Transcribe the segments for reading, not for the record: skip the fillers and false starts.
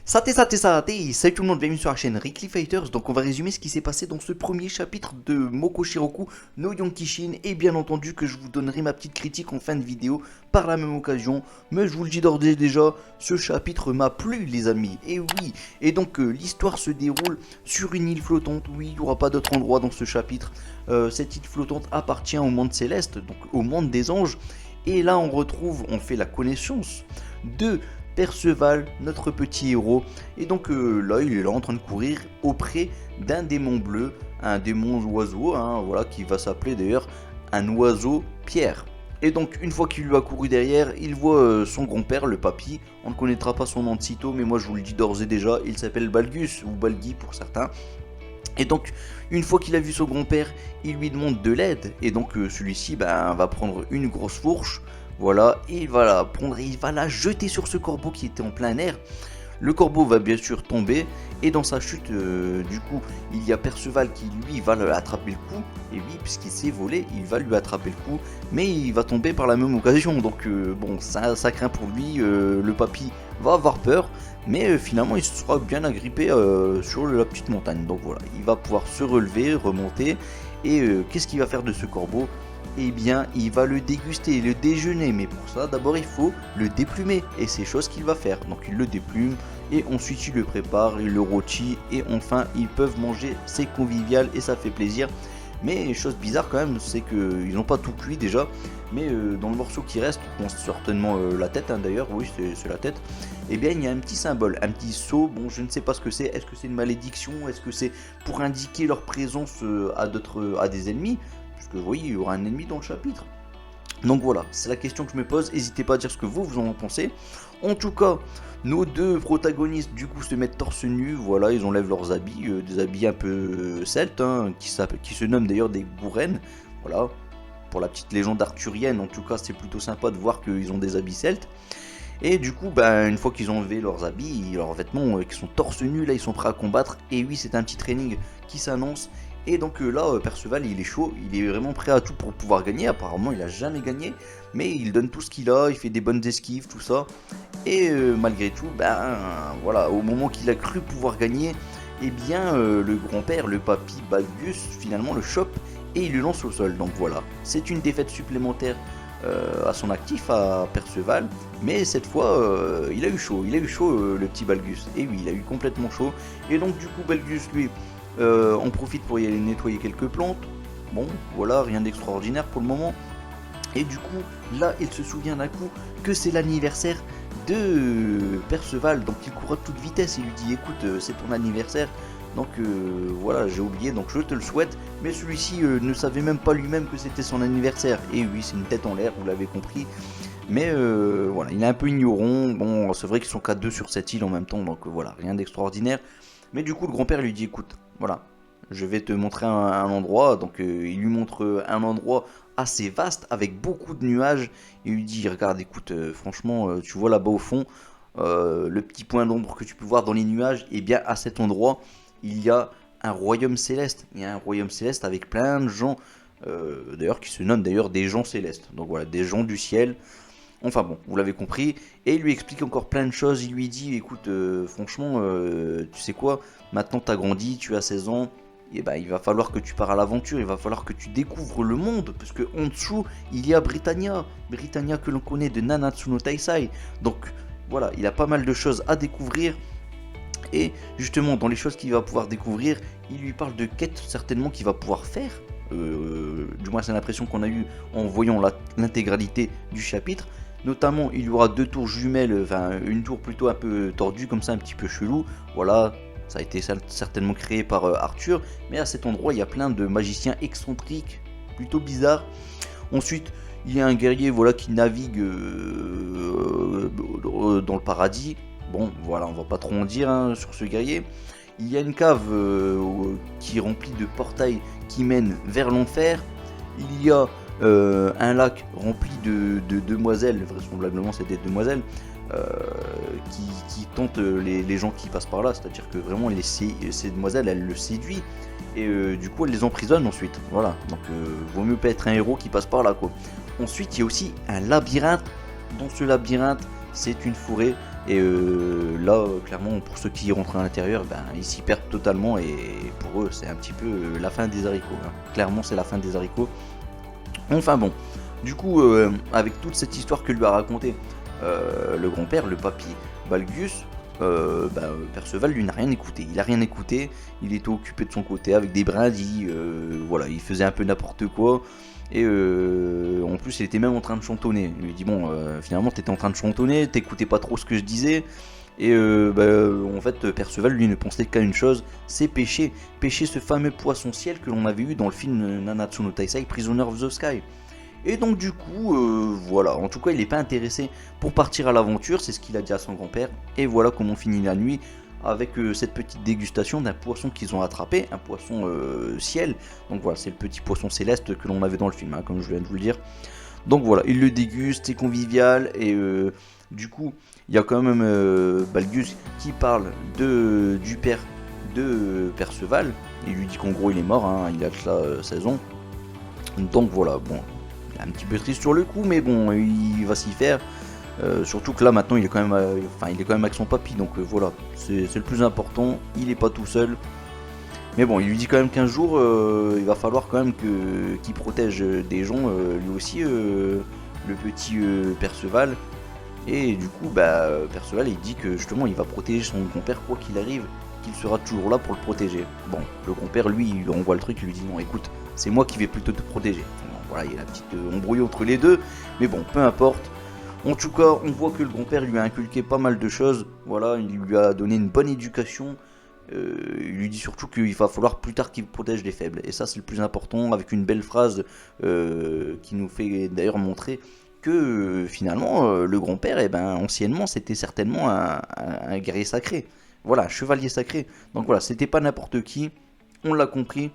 Salut tout le monde, bienvenue sur la chaîne Rickly Fighters. Donc on va résumer ce qui s'est passé dans ce premier chapitre de Moko Shiroku no Yonkishin. Et bien entendu que je vous donnerai ma petite critique en fin de vidéo par la même occasion. Mais je vous le dis d'ores et déjà, ce chapitre m'a plu les amis, et oui. Et donc l'histoire se déroule sur une île flottante, oui, il n'y aura pas d'autre endroit dans ce chapitre. Cette île flottante appartient au monde céleste, donc au monde des anges. Et là on fait la connaissance de Perceval, notre petit héros. Et donc là, il est là en train de courir auprès d'un démon bleu, un démon oiseau, hein, voilà, qui va s'appeler d'ailleurs un oiseau pierre. Et donc une fois qu'il lui a couru derrière, il voit son grand-père, le papy. On ne connaîtra pas son nom de sitôt, mais moi je vous le dis d'ores et déjà, il s'appelle Balgus, ou Balgi pour certains. Et donc, une fois qu'il a vu son grand-père, il lui demande de l'aide. Et donc, celui-ci va prendre une grosse fourche. Voilà, et il va la prendre et il va la jeter sur ce corbeau qui était en plein air. Le corbeau va bien sûr tomber. Et dans sa chute, du coup, il y a Perceval qui lui va lui attraper le coup. Et oui, puisqu'il s'est volé, il va lui attraper le coup. Mais il va tomber par la même occasion. Donc, bon, ça craint pour lui. Le papy va avoir peur. Mais finalement il sera bien agrippé sur la petite montagne. Donc voilà, il va pouvoir se relever, remonter. Et qu'est-ce qu'il va faire de ce corbeau? Eh bien il va le déguster, le déjeuner. Mais pour ça d'abord il faut le déplumer. Et c'est chose qu'il va faire. Donc il le déplume et ensuite il le prépare, il le rôtit. Et enfin ils peuvent manger, c'est convivial et ça fait plaisir. Mais chose bizarre quand même, c'est qu'ils n'ont pas tout cuit déjà. Mais dans le morceau qui reste, bon, c'est certainement la tête hein, d'ailleurs, oui c'est la tête. Et bien il y a un petit symbole, un petit sceau, bon je ne sais pas ce que c'est. Est-ce que c'est une malédiction? Est-ce que c'est pour indiquer leur présence à des ennemis? Parce que vous voyez, il y aura un ennemi dans le chapitre. Donc voilà, c'est la question que je me pose, n'hésitez pas à dire ce que vous en pensez. En tout cas, nos deux protagonistes du coup se mettent torse nu, voilà, ils enlèvent leurs habits, des habits un peu celtes, hein, qui se nomment d'ailleurs des gourènes, voilà, pour la petite légende arthurienne, en tout cas c'est plutôt sympa de voir qu'ils ont des habits celtes. Et du coup, une fois qu'ils ont enlevé leurs habits, leurs vêtements, qui sont torse nu, là ils sont prêts à combattre, et oui c'est un petit training qui s'annonce. Et donc là, Perceval, il est chaud, il est vraiment prêt à tout pour pouvoir gagner. Apparemment, il a jamais gagné, mais il donne tout ce qu'il a, il fait des bonnes esquives, tout ça. Et malgré tout, voilà, au moment qu'il a cru pouvoir gagner, eh bien, le grand-père, le papy Balgus, finalement le chope et il le lance au sol. Donc voilà, c'est une défaite supplémentaire à son actif, à Perceval. Mais cette fois, il a eu chaud, le petit Balgus. Et oui, il a eu complètement chaud. Et donc du coup, Balgus, lui, on profite pour y aller nettoyer quelques plantes. Bon, voilà, rien d'extraordinaire pour le moment. Et du coup, là, il se souvient d'un coup que c'est l'anniversaire de Perceval. Donc il court à toute vitesse, il lui dit écoute, c'est ton anniversaire. Donc voilà, j'ai oublié, donc je te le souhaite. Mais celui-ci ne savait même pas lui-même que c'était son anniversaire. Et oui, c'est une tête en l'air, vous l'avez compris. Mais voilà, il est un peu ignorant. Bon, c'est vrai qu'ils sont 4-2 sur cette île en même temps, donc voilà, rien d'extraordinaire. Mais du coup, le grand-père lui dit écoute, voilà, je vais te montrer un endroit. Donc il lui montre un endroit assez vaste avec beaucoup de nuages. Il lui dit regarde, écoute, franchement, tu vois là-bas au fond, le petit point d'ombre que tu peux voir dans les nuages, et bien à cet endroit, il y a un royaume céleste. Il y a un royaume céleste avec plein de gens, d'ailleurs qui se nomment d'ailleurs des gens célestes. Donc voilà, des gens du ciel. Enfin bon, vous l'avez compris. Et il lui explique encore plein de choses. Il lui dit écoute, franchement, tu sais quoi, maintenant tu as grandi, tu as 16 ans. Et il va falloir que tu pars à l'aventure, il va falloir que tu découvres le monde, parce que en dessous, il y a Britannia que l'on connaît de Nanatsu no Taisai. Donc voilà, il a pas mal de choses à découvrir. Et justement, dans les choses qu'il va pouvoir découvrir, il lui parle de quêtes certainement qu'il va pouvoir faire. Du moins, c'est l'impression qu'on a eu en voyant l'intégralité du chapitre. Notamment, il y aura deux tours jumelles, enfin une tour plutôt un peu tordue, comme ça, un petit peu chelou. Voilà, ça a été certainement créé par Arthur. Mais à cet endroit, il y a plein de magiciens excentriques, plutôt bizarres. Ensuite, il y a un guerrier voilà, qui navigue dans le paradis. Bon, voilà, on va pas trop en dire hein, sur ce guerrier. Il y a une cave qui est remplie de portails qui mènent vers l'enfer. Il y a un lac rempli de demoiselles, vraisemblablement c'est des demoiselles, qui tentent les gens qui passent par là. C'est-à-dire que vraiment ces demoiselles, elles le séduisent. Et du coup, elles les emprisonnent ensuite. Voilà, donc vaut mieux pas être un héros qui passe par là, quoi. Ensuite, il y a aussi un labyrinthe. Dans ce labyrinthe, c'est une forêt Et là, clairement, pour ceux qui y rentrent à l'intérieur, ben, ils s'y perdent totalement. Et pour eux, c'est un petit peu la fin des haricots. Hein. Clairement, c'est la fin des haricots. Enfin bon, du coup, avec toute cette histoire que lui a raconté le grand-père, le papy Balgus, Perceval lui n'a rien écouté. Il a rien écouté, il était occupé de son côté avec des brindilles, voilà, il faisait un peu n'importe quoi. Et en plus, il était même en train de chantonner. Il lui dit bon, finalement, t'étais en train de chantonner, t'écoutais pas trop ce que je disais. Et en fait, Perceval, lui, ne pensait qu'à une chose, c'est pêcher. Pêcher ce fameux poisson ciel que l'on avait eu dans le film Nanatsu no Taisai, Prisoner of the Sky. Et donc du coup, voilà, en tout cas il n'est pas intéressé pour partir à l'aventure, c'est ce qu'il a dit à son grand-père. Et voilà comment finit la nuit avec cette petite dégustation d'un poisson qu'ils ont attrapé, un poisson ciel. Donc voilà, c'est le petit poisson céleste que l'on avait dans le film, hein, comme je viens de vous le dire. Donc voilà, il le déguste, c'est convivial et du coup, il y a quand même Balgus qui parle du père de Perceval. Il lui dit qu'en gros il est mort, hein, il a que là 16 ans. Donc voilà, bon, un petit peu triste sur le coup, mais bon, il va s'y faire. Surtout que là maintenant il est quand même, il est quand même avec son papy, donc voilà, c'est le plus important. Il est pas tout seul. Mais bon, il lui dit quand même qu'un jour, il va falloir quand même qu'il protège des gens, lui aussi, le petit Perceval. Et du coup, Perceval il dit que justement il va protéger son grand-père quoi qu'il arrive, qu'il sera toujours là pour le protéger. Bon, le grand-père lui, il lui renvoie le truc, il lui dit non, écoute, c'est moi qui vais plutôt te protéger. Voilà, il y a la petite embrouille entre les deux, mais bon, peu importe. En tout cas, on voit que le grand-père lui a inculqué pas mal de choses. Voilà, il lui a donné une bonne éducation. Il lui dit surtout qu'il va falloir plus tard qu'il protège les faibles. Et ça, c'est le plus important, avec une belle phrase qui nous fait d'ailleurs montrer que finalement, le grand-père, anciennement, c'était certainement un guerrier sacré. Voilà, un chevalier sacré. Donc voilà, c'était pas n'importe qui. On l'a compris.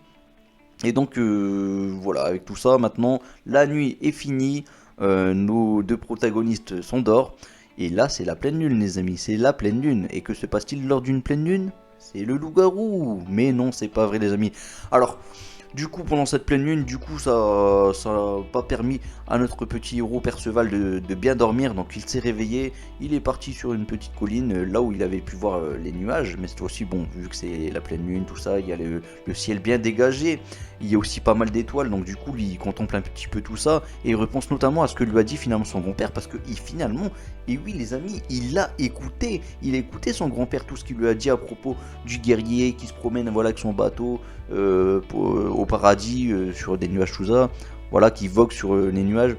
Et donc voilà, avec tout ça, maintenant, la nuit est finie, nos deux protagonistes s'endorment, et là c'est la pleine lune les amis, c'est la pleine lune. Et que se passe-t-il lors d'une pleine lune? C'est le loup-garou. Mais non, c'est pas vrai les amis. Alors, du coup, pendant cette pleine lune, du coup, ça n'a pas permis à notre petit héros Perceval de bien dormir. Donc il s'est réveillé, il est parti sur une petite colline, là où il avait pu voir les nuages. Mais cette fois-ci, bon, vu que c'est la pleine lune, tout ça, il y a le ciel bien dégagé. Il y a aussi pas mal d'étoiles, donc du coup, lui, il contemple un petit peu tout ça. Et il repense notamment à ce que lui a dit finalement son grand-père. Parce que finalement, et oui les amis, il l'a écouté. Il a écouté son grand-père, tout ce qu'il lui a dit à propos du guerrier qui se promène voilà, avec son bateau au paradis sur des nuages tout ça, voilà, qui vogue sur les nuages.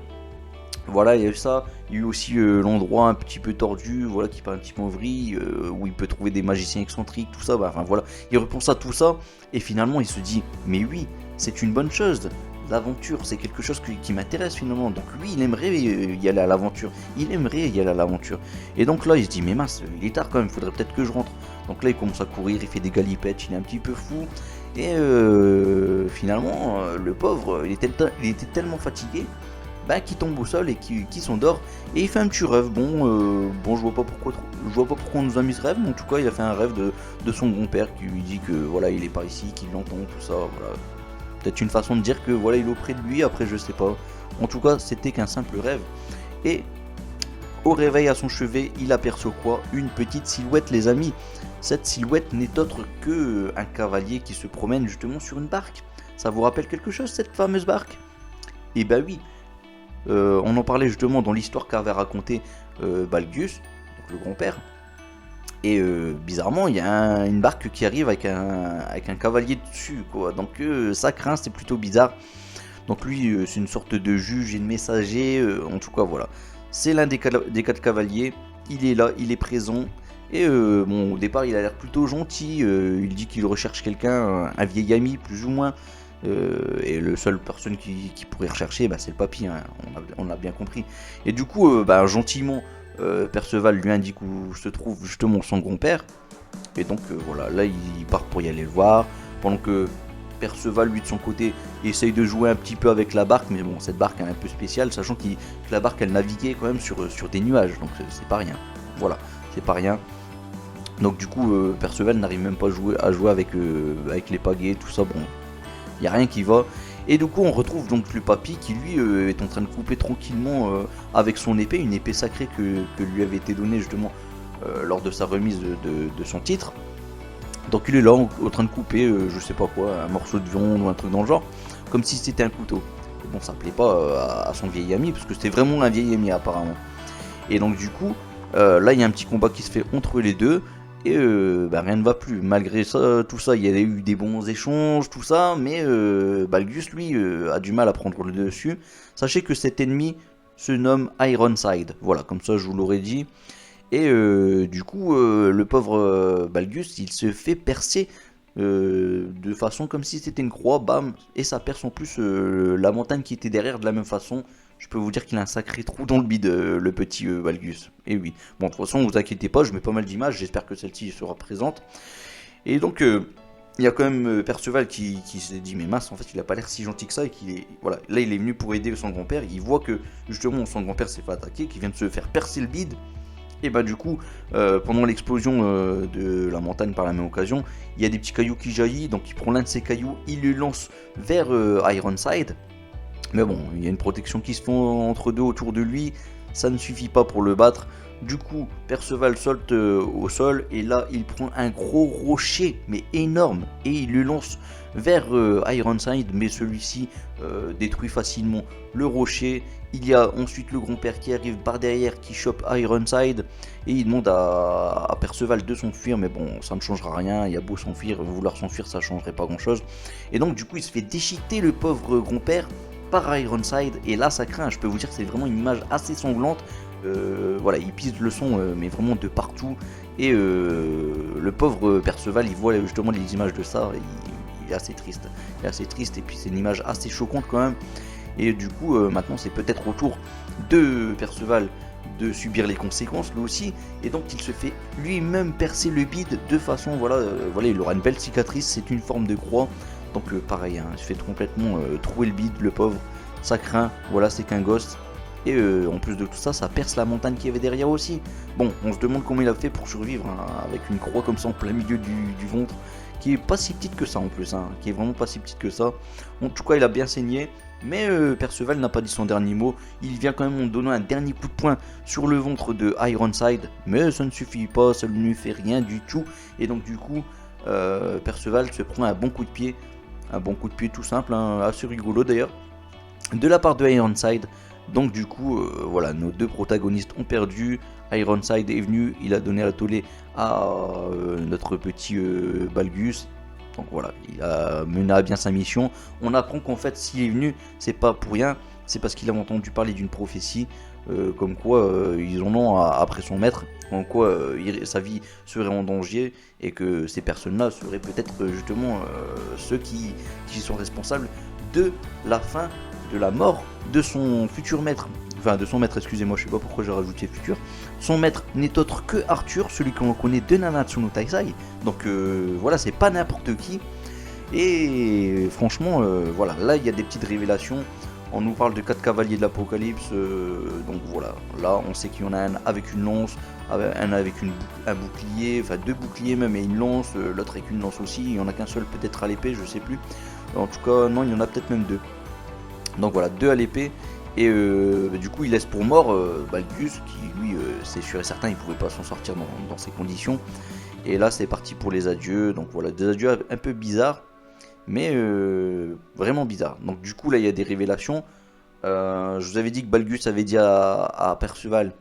Voilà, il y a eu ça. Il y a eu aussi l'endroit un petit peu tordu, voilà, qui part un petit peu en vrille, où il peut trouver des magiciens excentriques, tout ça. Enfin voilà, il repense à tout ça et finalement il se dit, mais oui, c'est une bonne chose. L'aventure, c'est quelque chose qui m'intéresse finalement. Donc lui, il aimerait y aller à l'aventure. Il aimerait y aller à l'aventure. Et donc là, il se dit, mais mince, il est tard quand même, faudrait peut-être que je rentre. Donc là, il commence à courir, il fait des galipettes, il est un petit peu fou. Et finalement, le pauvre, il était tellement fatigué qu'il tombe au sol et qui s'endort. Et il fait un petit rêve. Bon, je vois pas pourquoi on nous a mis ce rêve, mais en tout cas, il a fait un rêve de son grand-père qui lui dit que voilà, il est par ici, qu'il l'entend, tout ça. Voilà. Peut-être une façon de dire que voilà, il est auprès de lui. Après, je sais pas. En tout cas, c'était qu'un simple rêve. Et au réveil à son chevet, il aperçoit quoi? Une petite silhouette, les amis. Cette silhouette n'est autre que un cavalier qui se promène justement sur une barque. Ça vous rappelle quelque chose, cette fameuse barque? Eh ben oui, on en parlait justement dans l'histoire qu'avait raconté Balgus, donc le grand-père. Et bizarrement, il y a une barque qui arrive avec un cavalier dessus, quoi. Donc ça craint, c'est plutôt bizarre. Donc lui, c'est une sorte de juge et de messager, en tout cas voilà. C'est l'un des quatre cavaliers, il est là, il est présent. Et bon, au départ, il a l'air plutôt gentil. Il dit qu'il recherche quelqu'un, un vieil ami, plus ou moins. Et le seul personne qui pourrait rechercher, c'est le papy, hein, on a bien compris. Et du coup, gentiment, Perceval lui indique où se trouve justement son grand-père. Et donc, voilà, là, il part pour y aller le voir. Pendant que Perceval, lui, de son côté, essaye de jouer un petit peu avec la barque. Mais bon, cette barque, elle est un peu spéciale, sachant que la barque, elle naviguait quand même sur des nuages. Donc, c'est pas rien. Voilà, c'est pas rien. Donc du coup, Perceval n'arrive même pas à jouer avec les pagaies, tout ça, bon, il n'y a rien qui va. Et du coup, on retrouve donc le papy qui lui est en train de couper tranquillement avec son épée, une épée sacrée que lui avait été donnée justement lors de sa remise de son titre. Donc il est là en train de couper, je sais pas quoi, un morceau de viande ou un truc dans le genre, comme si c'était un couteau. Et bon, ça plaît pas à son vieil ami, parce que c'était vraiment un vieil ami apparemment. Et donc du coup, là il y a un petit combat qui se fait entre les deux, et rien ne va plus. Malgré ça, tout ça, il y a eu des bons échanges, tout ça, mais Balgus, lui, a du mal à prendre le dessus. Sachez que cet ennemi se nomme Ironside, voilà, comme ça je vous l'aurais dit. Et du coup, le pauvre Balgus, il se fait percer de façon comme si c'était une croix, bam, et ça perce en plus la montagne qui était derrière de la même façon. Je peux vous dire qu'il a un sacré trou dans le bide, le petit Balgus. Et oui, bon, de toute façon, vous inquiétez pas, je mets pas mal d'images, j'espère que celle-ci sera présente. Et donc, il y a quand même Perceval qui s'est dit, mais mince, en fait, il a pas l'air si gentil que ça, et qu'il est, voilà, là, il est venu pour aider son grand-père, il voit que, justement, son grand-père s'est fait attaquer, qu'il vient de se faire percer le bide. Et bah du coup, pendant l'explosion de la montagne par la même occasion, il y a des petits cailloux qui jaillissent, donc il prend l'un de ces cailloux, il le lance vers Ironside. Mais bon, il y a une protection qui se fait entre deux autour de lui, ça ne suffit pas pour le battre. Du coup, Perceval saute au sol et là, il prend un gros rocher, mais énorme, et il le lance vers Ironside, mais celui-ci détruit facilement le rocher. Il y a ensuite le grand-père qui arrive par derrière, qui chope Ironside, et il demande à Perceval de s'enfuir, mais bon, ça ne changera rien, il y a beau s'enfuir, vouloir s'enfuir, ça ne changerait pas grand-chose. Et donc, du coup, il se fait déchiqueter le pauvre grand-père par Ironside, et là, ça craint, je peux vous dire que c'est vraiment une image assez sanglante. Voilà, il pisse le son, mais vraiment de partout, et le pauvre Perceval, il voit justement les images de ça, et il est assez triste, et puis c'est une image assez choquante quand même. Et du coup, maintenant, c'est peut-être au tour de Perceval de subir les conséquences, lui aussi. Et donc, il se fait lui-même percer le bide de façon, voilà, il aura une belle cicatrice, c'est une forme de croix. Donc, pareil, hein, il se fait complètement trouer le bide, le pauvre. Ça craint, voilà, c'est qu'un gosse. Et en plus de tout ça, ça perce la montagne qu'il y avait derrière aussi. Bon, on se demande comment il a fait pour survivre, hein, avec une croix comme ça en plein milieu du ventre, qui est pas si petite que ça en plus, hein, qui est vraiment pas si petite que ça. En tout cas, il a bien saigné. Mais Perceval n'a pas dit son dernier mot, il vient quand même en donnant un dernier coup de poing sur le ventre de Ironside, mais ça ne suffit pas, ça ne lui fait rien du tout, et donc du coup, Perceval se prend un bon coup de pied tout simple, hein, assez rigolo d'ailleurs, de la part de Ironside. Donc du coup, voilà, nos deux protagonistes ont perdu, Ironside est venu, il a donné la tollée à notre petit Balgus. Donc voilà, il a mené à bien sa mission. On apprend qu'en fait, s'il est venu, c'est pas pour rien, c'est parce qu'il a entendu parler d'une prophétie, comme quoi ils en ont après son maître, en quoi sa vie serait en danger, et que ces personnes-là seraient peut-être justement ceux qui sont responsables de la fin, de la mort de son futur maître. Enfin, de son maître, excusez-moi, je sais pas pourquoi j'ai rajouté futur. Son maître n'est autre que Arthur, celui qu'on connaît de Nanatsu no Taizai. Donc voilà, c'est pas n'importe qui. Et franchement, voilà, là il y a des petites révélations. On nous parle de 4 cavaliers de l'Apocalypse. Donc voilà, là on sait qu'il y en a un avec une lance, un avec un bouclier, enfin 2 boucliers même et une lance, l'autre avec une lance aussi. Il y en a qu'un seul peut-être à l'épée, je sais plus. En tout cas, non, il y en a peut-être même 2. Donc voilà, 2 à l'épée. Et du coup, il laisse pour mort Balgus, qui lui, c'est sûr et certain, il pouvait pas s'en sortir dans ces conditions. Et là, c'est parti pour les adieux. Donc voilà, des adieux un peu bizarres, mais vraiment bizarres. Donc du coup, là, il y a des révélations. Je vous avais dit que Balgus avait dit à Perceval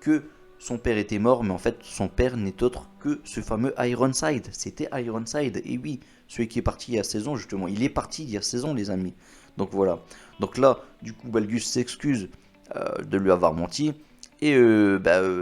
que son père était mort, mais en fait, son père n'est autre que ce fameux Ironside. C'était Ironside. Et oui, celui qui est parti il y a 16 ans, justement. Il est parti il y a 16 ans, les amis. Donc voilà. Donc là, du coup, Balgus s'excuse de lui avoir menti. Et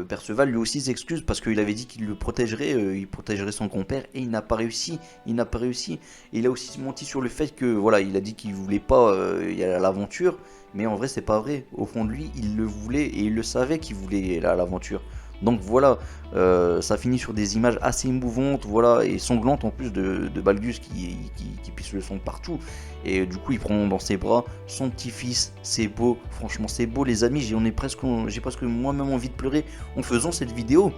Perceval lui aussi s'excuse parce qu'il avait dit qu'il le protégerait, il protégerait son compère, et il n'a pas réussi. Il n'a pas réussi. Et il a aussi menti sur le fait que, voilà, il a dit qu'il voulait pas y aller à l'aventure. Mais en vrai, c'est pas vrai. Au fond de lui, il le voulait et il le savait qu'il voulait aller à l'aventure. Donc voilà, ça finit sur des images assez émouvantes, voilà, et sanglantes en plus de Balgus qui pisse le sang partout. Et du coup, il prend dans ses bras son petit-fils. C'est beau, franchement, c'est beau, les amis. J'ai presque moi-même envie de pleurer en faisant cette vidéo.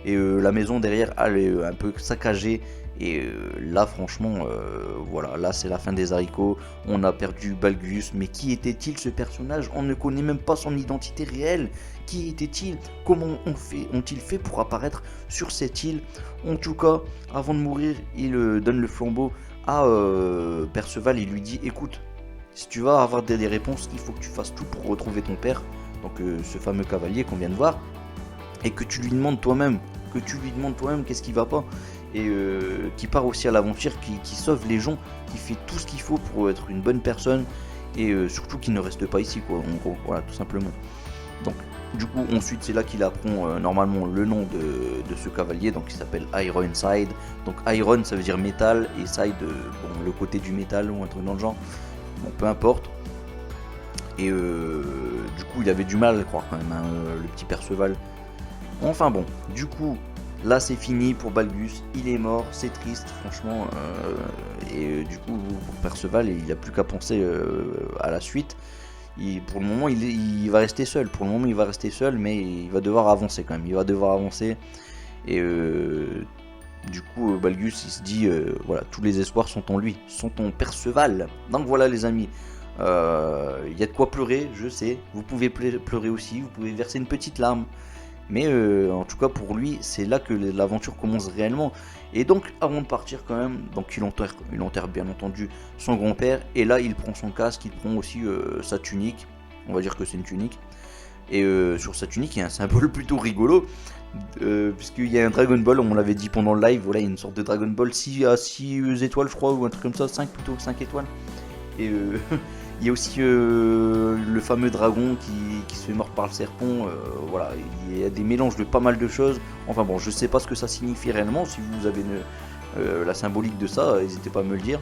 et la maison derrière elle est un peu saccagée. Et là franchement, voilà, là c'est la fin des haricots, on a perdu Balgus, mais qui était-il ce personnage? On ne connaît même pas son identité réelle. Qui était-il? Comment ont-ils fait pour apparaître sur cette île? En tout cas, avant de mourir, il donne le flambeau à Perceval et lui dit, écoute, si tu vas avoir des réponses, il faut que tu fasses tout pour retrouver ton père, donc ce fameux cavalier qu'on vient de voir, et que tu lui demandes toi-même, qu'est-ce qui va pas, et qui part aussi à l'aventure, qui sauve les gens, qui fait tout ce qu'il faut pour être une bonne personne, et surtout qu'il ne reste pas ici, quoi, en gros, voilà, tout simplement. Donc, du coup, ensuite, c'est là qu'il apprend normalement le nom de ce cavalier, donc il s'appelle Ironside. Donc, Iron, ça veut dire métal, et Side, bon, le côté du métal, ou un truc dans le genre, bon, peu importe. Et du coup, il avait du mal à le croire quand même, hein, le petit Perceval. Enfin bon, du coup, là c'est fini pour Balgus, il est mort, c'est triste franchement, et du coup pour Perceval il n'a plus qu'à penser à la suite. Pour le moment il va rester seul, mais il va devoir avancer quand même, et du coup Balgus il se dit, voilà, tous les espoirs sont en lui, sont en Perceval. Donc voilà les amis, il y a de quoi pleurer, je sais, vous pouvez pleurer aussi, vous pouvez verser une petite larme. Mais en tout cas pour lui, c'est là que l'aventure commence réellement. Et donc avant de partir quand même, donc il enterre bien entendu son grand-père. Et là il prend son casque, il prend aussi sa tunique. On va dire que c'est une tunique. Et sur sa tunique il y a un symbole plutôt rigolo. Puisqu'il y a un Dragon Ball, on l'avait dit pendant le live, voilà, il y a une sorte de Dragon Ball 6 à 6 étoiles je crois, ou un truc comme ça, 5 plutôt, 5 étoiles. Et il y a aussi le fameux dragon qui se fait mordre par le serpent. Voilà, il y a des mélanges de pas mal de choses. Enfin bon, je sais pas ce que ça signifie réellement. Si vous avez la symbolique de ça, n'hésitez pas à me le dire.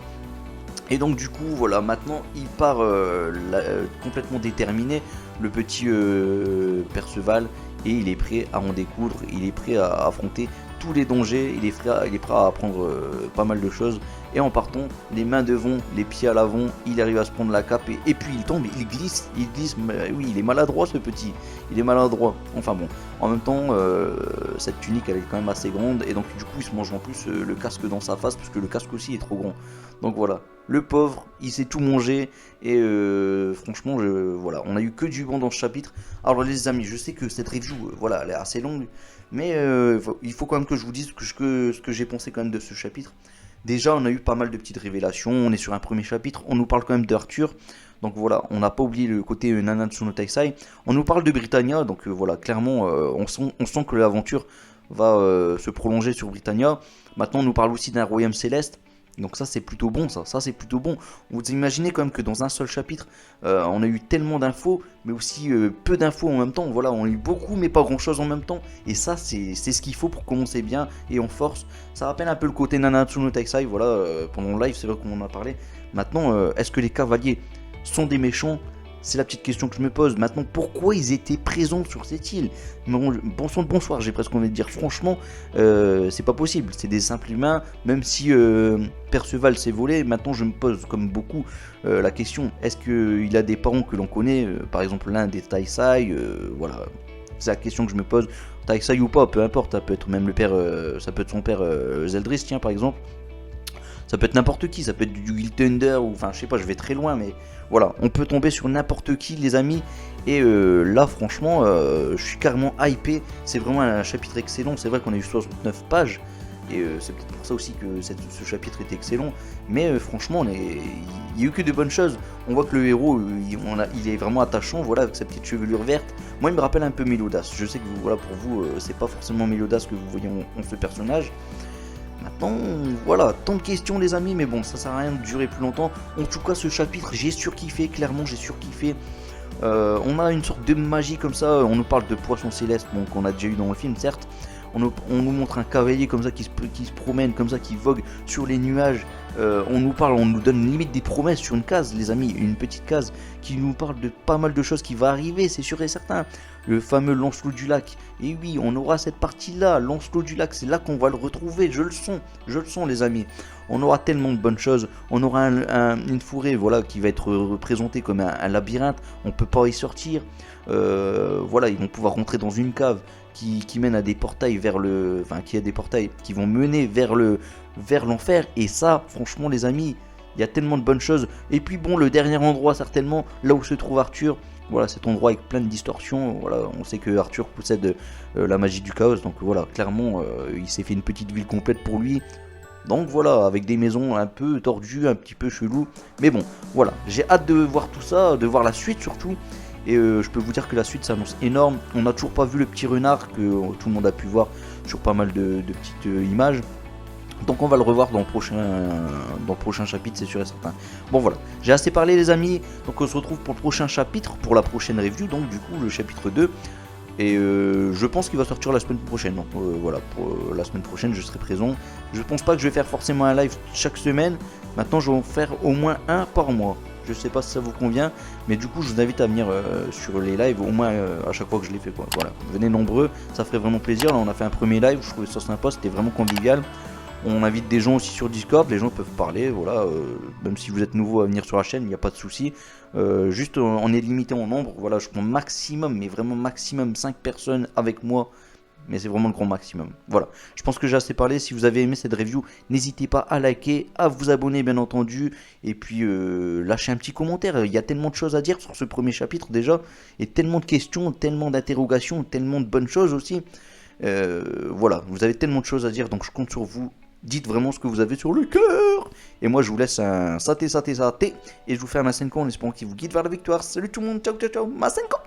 Et donc du coup, voilà, maintenant il part complètement déterminé, le petit Perceval, et il est prêt à en découdre, il est prêt à affronter tous les dangers, il est prêt à apprendre pas mal de choses. Et en partant, les mains devant, les pieds à l'avant, il arrive à se prendre la cape, et puis il tombe, il glisse, mais oui, il est maladroit ce petit, il est maladroit. Enfin bon, en même temps, cette tunique elle est quand même assez grande, et donc du coup il se mange en plus le casque dans sa face, parce que le casque aussi est trop grand. Donc voilà, le pauvre, il s'est tout mangé, et franchement, voilà, on a eu que du bon dans ce chapitre. Alors les amis, je sais que cette review, voilà, elle est assez longue, mais il faut quand même que je vous dise ce que j'ai pensé quand même de ce chapitre. Déjà, on a eu pas mal de petites révélations, on est sur un premier chapitre, on nous parle quand même d'Arthur, donc voilà, on n'a pas oublié le côté Nanatsu no Taisai. On nous parle de Britannia, donc voilà, clairement, on sent que l'aventure va se prolonger sur Britannia. Maintenant, on nous parle aussi d'un royaume céleste. Donc ça c'est plutôt bon, ça c'est plutôt bon. Vous imaginez quand même que dans un seul chapitre, on a eu tellement d'infos, mais aussi peu d'infos en même temps. Voilà, on a eu beaucoup mais pas grand chose en même temps. Et ça c'est ce qu'il faut pour commencer bien et en force. Ça rappelle un peu le côté Nanatsu no Taisai, voilà, pendant le live c'est vrai qu'on en a parlé. Maintenant, est-ce que les cavaliers sont des méchants? C'est la petite question que je me pose. Maintenant, pourquoi ils étaient présents sur cette île? Bonsoir, j'ai presque envie de dire. Franchement, c'est pas possible. C'est des simples humains. Même si Perceval s'est volé, maintenant je me pose, comme beaucoup, la question, est-ce qu'il a des parents que l'on connaît, par exemple l'un des Taisai, voilà. C'est la question que je me pose. Taisai ou pas, peu importe. Ça peut être même le père, ça peut être son père Zeldris, tiens, par exemple. Ça peut être n'importe qui, ça peut être du Will Thunder, ou enfin je sais pas, je vais très loin, mais voilà, on peut tomber sur n'importe qui les amis. Et là franchement, je suis carrément hypé, c'est vraiment un chapitre excellent, c'est vrai qu'on a eu 69 pages, et c'est peut-être pour ça aussi que ce chapitre est excellent, mais franchement, il n'y a eu que de bonnes choses. On voit que le héros, il est vraiment attachant, voilà, avec sa petite chevelure verte. Moi il me rappelle un peu Mélodas, je sais que voilà, pour vous, c'est pas forcément Mélodas que vous voyez en ce personnage. Maintenant, voilà, tant de questions les amis, mais bon, ça sert à rien de durer plus longtemps. En tout cas, ce chapitre, j'ai surkiffé, clairement, j'ai surkiffé. On a une sorte de magie comme ça, on nous parle de poissons célestes, bon, qu'on a déjà eu dans le film, certes. On nous montre un cavalier comme ça qui se promène, comme ça, qui vogue sur les nuages. On nous donne limite des promesses sur une case, les amis, une petite case qui nous parle de pas mal de choses qui vont arriver, c'est sûr et certain. Le fameux Lancelot du lac. Et oui, on aura cette partie-là, Lancelot du lac, c'est là qu'on va le retrouver, je le sens les amis. On aura tellement de bonnes choses, on aura une forêt voilà, qui va être représentée comme un labyrinthe, on peut pas y sortir. Voilà, ils vont pouvoir rentrer dans une cave qui mène à des portails vers le... Enfin, qui a des portails qui vont mener vers l'enfer. Et ça, franchement, les amis, il y a tellement de bonnes choses. Et puis bon, le dernier endroit, certainement, là où se trouve Arthur. Voilà, cet endroit avec plein de distorsions. Voilà, on sait que Arthur possède la magie du chaos. Donc voilà, clairement, il s'est fait une petite ville complète pour lui. Donc voilà, avec des maisons un peu tordues, un petit peu chelou. Mais bon, voilà, j'ai hâte de voir tout ça, de voir la suite surtout. Et je peux vous dire que la suite s'annonce énorme. On n'a toujours pas vu le petit renard que tout le monde a pu voir sur pas mal de petites images. Donc on va le revoir dans le prochain chapitre, c'est sûr et certain. Bon voilà, j'ai assez parlé les amis. Donc on se retrouve pour le prochain chapitre, pour la prochaine review. Donc du coup le chapitre 2. Et je pense qu'il va sortir la semaine prochaine. Donc voilà, pour la semaine prochaine je serai présent. Je pense pas que je vais faire forcément un live chaque semaine. Maintenant je vais en faire au moins un par mois. Je sais pas si ça vous convient, mais du coup je vous invite à venir sur les lives au moins à chaque fois que je les fais quoi. Voilà, venez nombreux, ça ferait vraiment plaisir. Là on a fait un premier live, je trouvais ça sympa, c'était vraiment convivial. On invite des gens aussi sur Discord, les gens peuvent parler, voilà, même si vous êtes nouveau à venir sur la chaîne, il n'y a pas de souci. Juste on est limité en nombre, voilà, je prends maximum, mais vraiment maximum 5 personnes avec moi. Mais c'est vraiment le grand maximum. Voilà, je pense que j'ai assez parlé. Si vous avez aimé cette review, n'hésitez pas à liker, à vous abonner bien entendu. Et puis lâchez un petit commentaire. Il y a tellement de choses à dire sur ce premier chapitre déjà. Et tellement de questions, tellement d'interrogations, tellement de bonnes choses aussi. Voilà, vous avez tellement de choses à dire. Donc je compte sur vous. Dites vraiment ce que vous avez sur le cœur. Et moi je vous laisse un saté. Et je vous fais un Masenko en espérant qu'il vous guide vers la victoire. Salut tout le monde, ciao ciao ciao, Masenko.